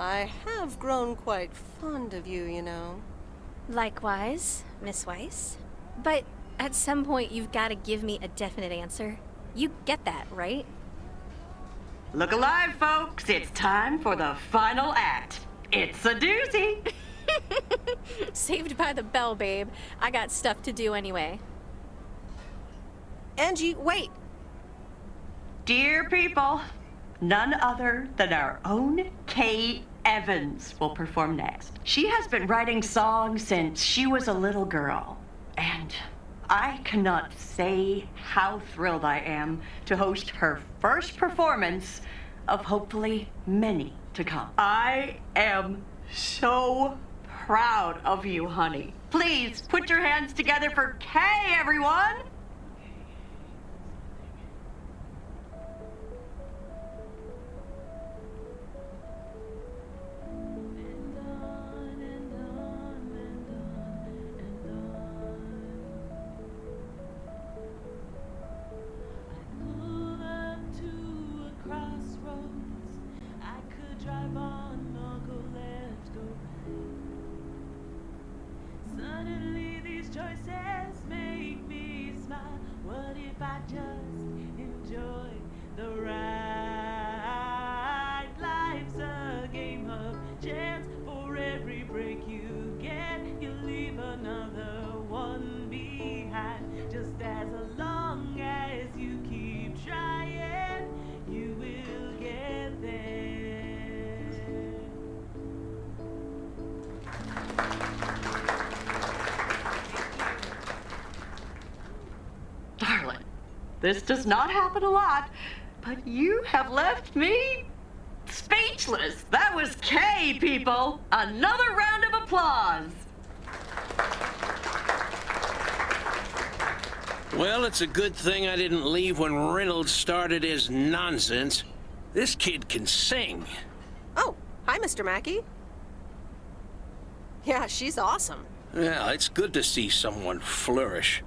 I have grown quite fond of you, you know. Likewise, Miss Weiss. But at some point, you've got to give me a definite answer. You get that, right? Look alive, folks. It's time for the final act. It's a doozy. Saved by the bell, babe. I got stuff to do anyway. Angie, wait! Dear people, none other than our own Kay Evans will perform next. She has been writing songs since she was a little girl, and I cannot say how thrilled I am to host her first performance of hopefully many to come. I am so proud of you, honey. Please put your hands together for Kay, everyone! Choices make me smile. What if I just enjoy the ride? Life's a game of chance. For every break you get, you leave another one behind. Just as long as you keep trying, you will get there. Darling, this does not happen a lot, but you have left me speechless. That was Kay, people. Another round of applause. Well, it's a good thing I didn't leave when Reynolds started his nonsense. This kid can sing. Oh, hi, Mr. Mackey. Yeah, she's awesome. Well, it's good to see someone flourish,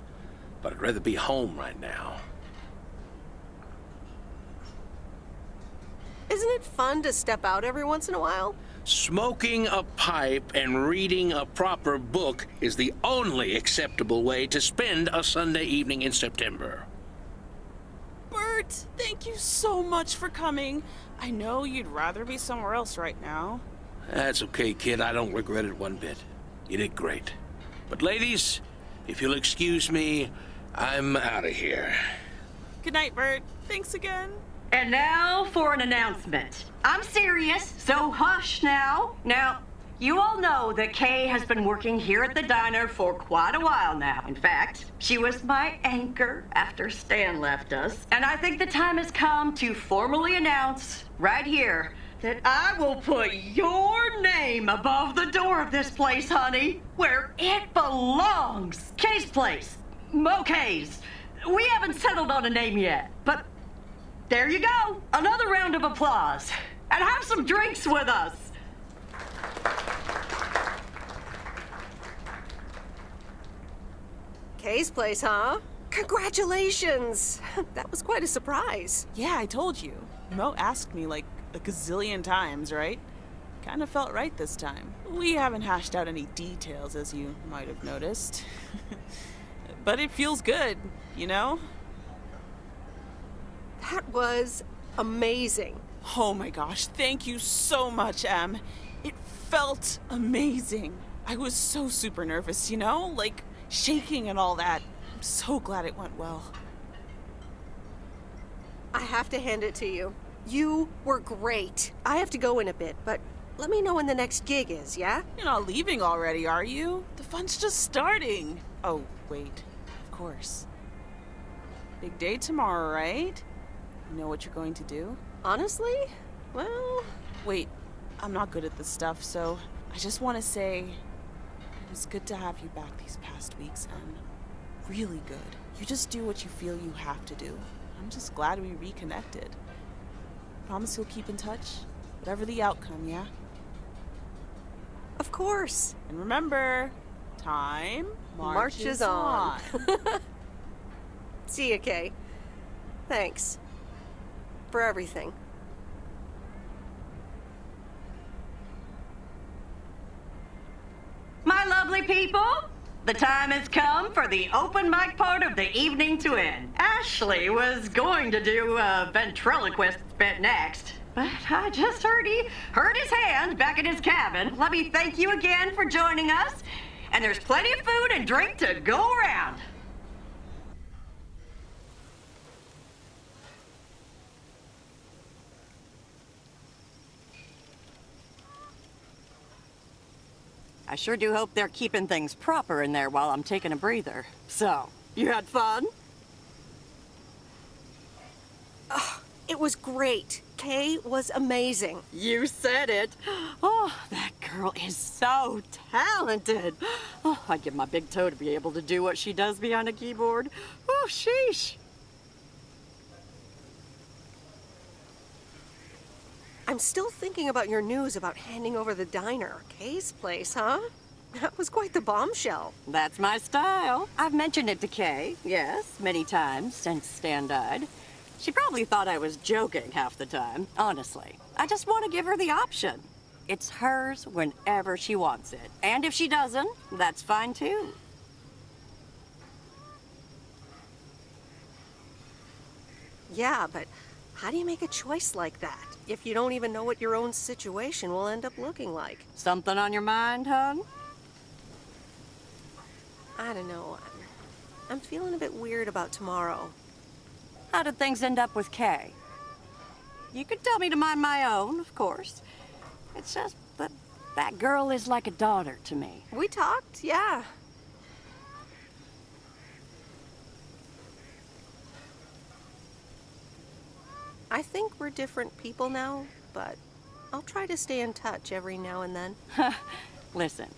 but I'd rather be home right now. Isn't it fun to step out every once in a while? Smoking a pipe and reading a proper book is the only acceptable way to spend a Sunday evening in September. Bert, thank you so much for coming. I know you'd rather be somewhere else right now. That's okay, kid. I don't regret it one bit. You did great. But ladies, if you'll excuse me, I'm out of here. Good night, Bert. Thanks again. And now for an announcement. I'm serious, so hush now. Now, you all know that Kay has been working here at the diner for quite a while now. In fact, she was my anchor after Stan left us. And I think the time has come to formally announce right here that I will put your name above the door of this place, honey, where it belongs. Kay's place. Mo-Kay's. We haven't settled on a name yet, but there you go. Another round of applause. And have some drinks with us. Kay's place, huh? Congratulations! That was quite a surprise. Yeah, I told you. Mo asked me like a gazillion times, right? Kinda felt right this time. We haven't hashed out any details, as you might have noticed. But it feels good, you know? That was amazing. Oh my gosh, thank you so much, Em. It felt amazing. I was so super nervous, you know? Like, shaking and all that. I'm so glad it went well. I have to hand it to you. You were great. I have to go in a bit, but let me know when the next gig is, yeah? You're not leaving already, are you? The fun's just starting. Oh, wait. Of course. Big day tomorrow, right? You know what you're going to do? Honestly? Well... Wait, I'm not good at this stuff, so I just want to say it was good to have you back these past weeks, and really good. You just do what you feel you have to do. I'm just glad we reconnected. Promise you'll keep in touch, whatever the outcome, yeah? Of course. And remember, time marches on. See ya, Kay. Thanks. For everything. people, the time has come for the open mic part of the evening to end. Ashley was going to do a ventriloquist bit next, but I just heard his hand back in his cabin. Let me thank you again for joining us, and there's plenty of food and drink to go around. I sure do hope they're keeping things proper in there while I'm taking a breather. So, you had fun? It was great. Kay was amazing. You said it. Oh, that girl is so talented. Oh, I'd give my big toe to be able to do what she does behind a keyboard. Oh, sheesh. I'm still thinking about your news about handing over the diner. Kay's place, huh? That was quite the bombshell. That's my style. I've mentioned it to Kay, yes, many times since Stan died. She probably thought I was joking half the time, honestly. I just want to give her the option. It's hers whenever she wants it. And if she doesn't, that's fine too. Yeah, but how do you make a choice like that if you don't even know what your own situation will end up looking like? Something on your mind, hon? I don't know. I'm feeling a bit weird about tomorrow. How did things end up with Kay? You could tell me to mind my own, of course. It's just that girl is like a daughter to me. We talked, yeah. I think we're different people now, but I'll try to stay in touch every now and then. Listen,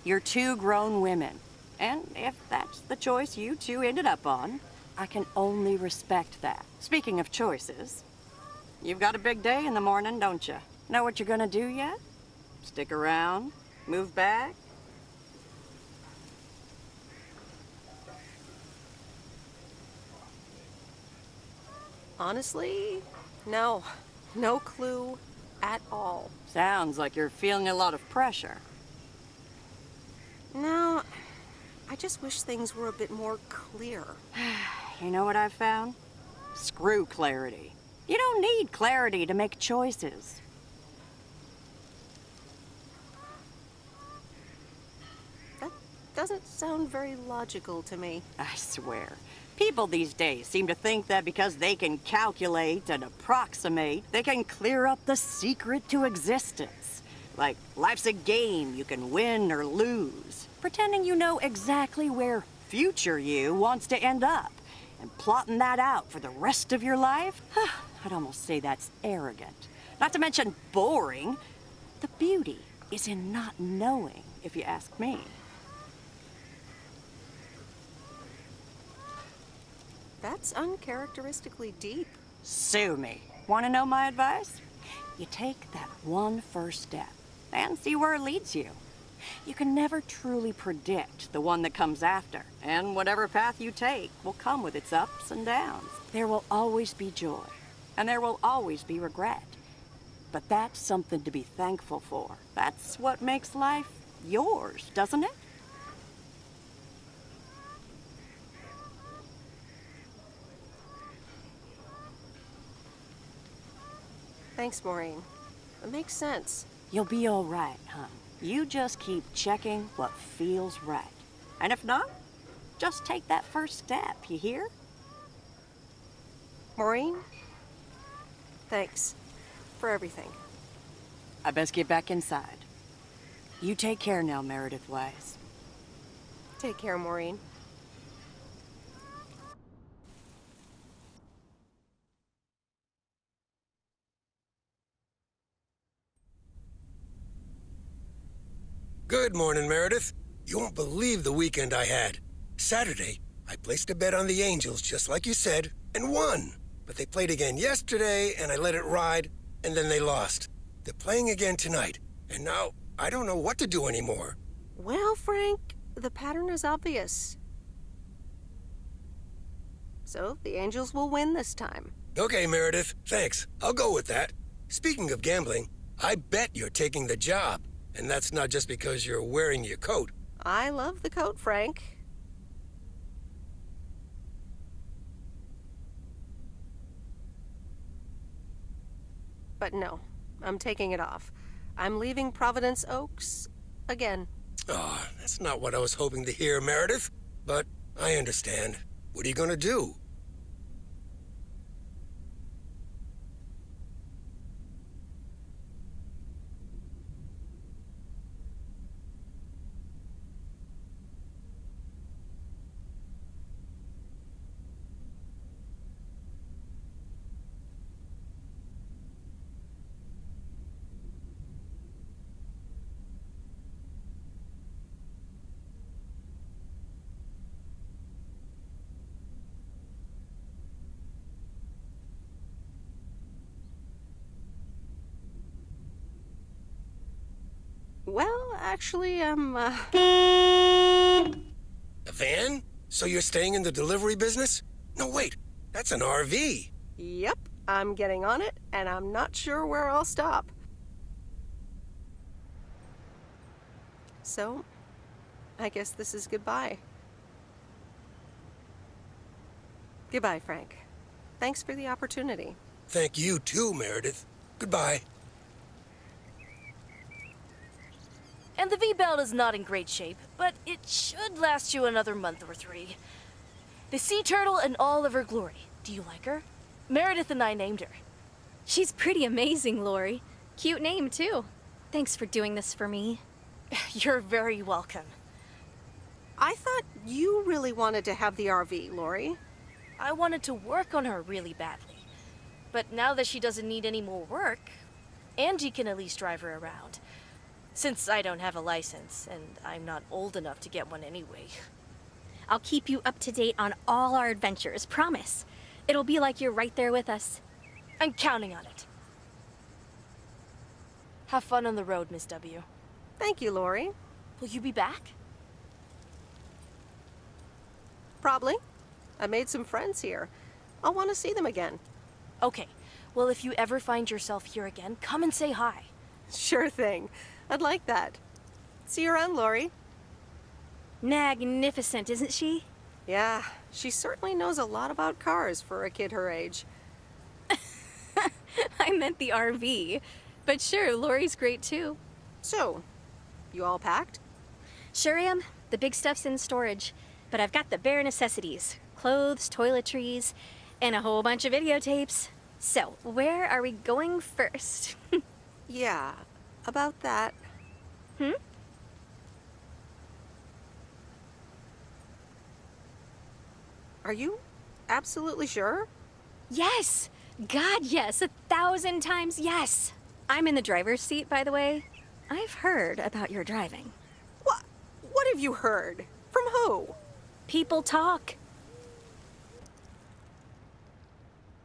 you're two grown women, and if that's the choice you two ended up on, I can only respect that. Speaking of choices, you've got a big day in the morning, don't you? Know what you're gonna do yet? Stick around? Move back? Honestly, no. No clue at all. Sounds like you're feeling a lot of pressure. No, I just wish things were a bit more clear. You know what I've found? Screw clarity. You don't need clarity to make choices. That doesn't sound very logical to me. I swear. People these days seem to think that because they can calculate and approximate, they can clear up the secret to existence. Like life's a game you can win or lose. Pretending you know exactly where future you wants to end up. And plotting that out for the rest of your life? I'd almost say that's arrogant. Not to mention boring. The beauty is in not knowing, if you ask me. That's uncharacteristically deep. Sue me. Want to know my advice? You take that one first step and see where it leads you. You can never truly predict the one that comes after, and whatever path you take will come with its ups and downs. There will always be joy, and there will always be regret. But that's something to be thankful for. That's what makes life yours, doesn't it? Thanks, Maureen. It makes sense. You'll be all right, hon. You just keep checking what feels right. And if not, just take that first step, you hear? Maureen, thanks for everything. I best get back inside. You take care now, Meredith Weiss. Take care, Maureen. Good morning, Meredith. You won't believe the weekend I had. Saturday, I placed a bet on the Angels, just like you said, and won. But they played again yesterday, and I let it ride, and then they lost. They're playing again tonight, and now I don't know what to do anymore. Well, Frank, the pattern is obvious. So, the Angels will win this time. Okay, Meredith, thanks. I'll go with that. Speaking of gambling, I bet you're taking the job. And that's not just because you're wearing your coat. I love the coat, Frank. But no, I'm taking it off. I'm leaving Providence Oaks again. Oh, that's not what I was hoping to hear, Meredith. But I understand. What are you gonna do? Well, actually, A van? So you're staying in the delivery business? No, wait. That's an RV. Yep, I'm getting on it, and I'm not sure where I'll stop. So, I guess this is goodbye. Goodbye, Frank. Thanks for the opportunity. Thank you too, Meredith. Goodbye. And the V-belt is not in great shape, but it should last you another month or 3. The sea turtle in all of her glory. Do you like her? Meredith and I named her. She's pretty amazing, Lori. Cute name, too. Thanks for doing this for me. You're very welcome. I thought you really wanted to have the RV, Lori. I wanted to work on her really badly. But now that she doesn't need any more work, Angie can at least drive her around. Since I don't have a license, and I'm not old enough to get one anyway. I'll keep you up to date on all our adventures, promise. It'll be like you're right there with us. I'm counting on it. Have fun on the road, Miss W. Thank you, Lori. Will you be back? Probably. I made some friends here. I'll want to see them again. Okay. Well, if you ever find yourself here again, come and say hi. Sure thing. I'd like that. See you around, Lori. Magnificent, isn't she? Yeah, she certainly knows a lot about cars for a kid her age. I meant the RV. But sure, Lori's great too. So, you all packed? Sure am. The big stuff's in storage. But I've got the bare necessities. Clothes, toiletries, and a whole bunch of videotapes. So, where are we going first? Yeah, about that. Are you absolutely sure? Yes! God, yes! 1,000 times yes! I'm in the driver's seat, by the way. I've heard about your driving. What? What have you heard? From who? People talk.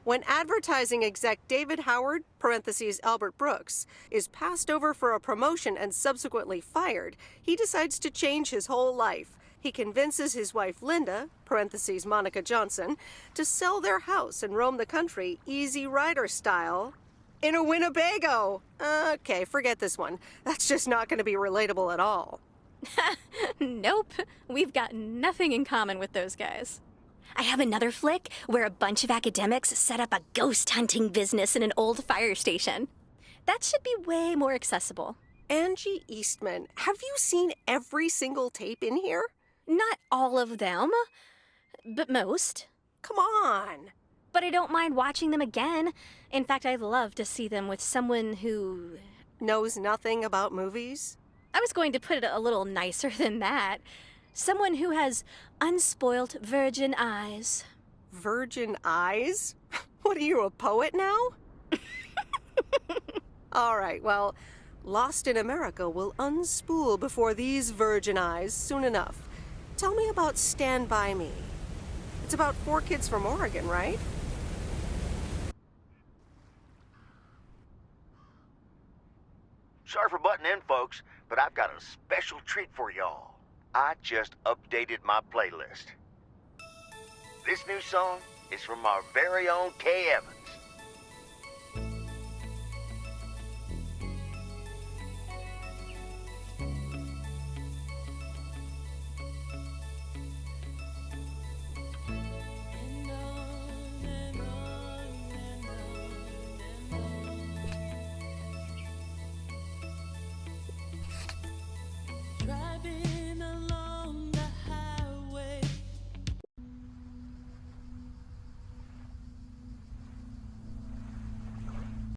When advertising exec David Howard, parentheses Albert Brooks, is passed over for a promotion and subsequently fired, he decides to change his whole life. He convinces his wife Linda, parentheses Monica Johnson, to sell their house and roam the country Easy Rider style in a Winnebago. Okay, forget this one. That's just not going to be relatable at all. Nope. We've got nothing in common with those guys. I have another flick where a bunch of academics set up a ghost hunting business in an old fire station. That should be way more accessible. Angie Eastman, have you seen every single tape in here? Not all of them, but most. Come on. But I don't mind watching them again. In fact, I'd love to see them with someone who Knows nothing about movies? I was going to put it a little nicer than that. Someone who has unspoilt virgin eyes. Virgin eyes? What are you, a poet now? All right, well, Lost in America will unspool before these virgin eyes soon enough. Tell me about Stand By Me. It's about 4 kids from Oregon, right? Sorry for butting in, folks, but I've got a special treat for y'all. I just updated my playlist. This new song is from our very own Kay Evans.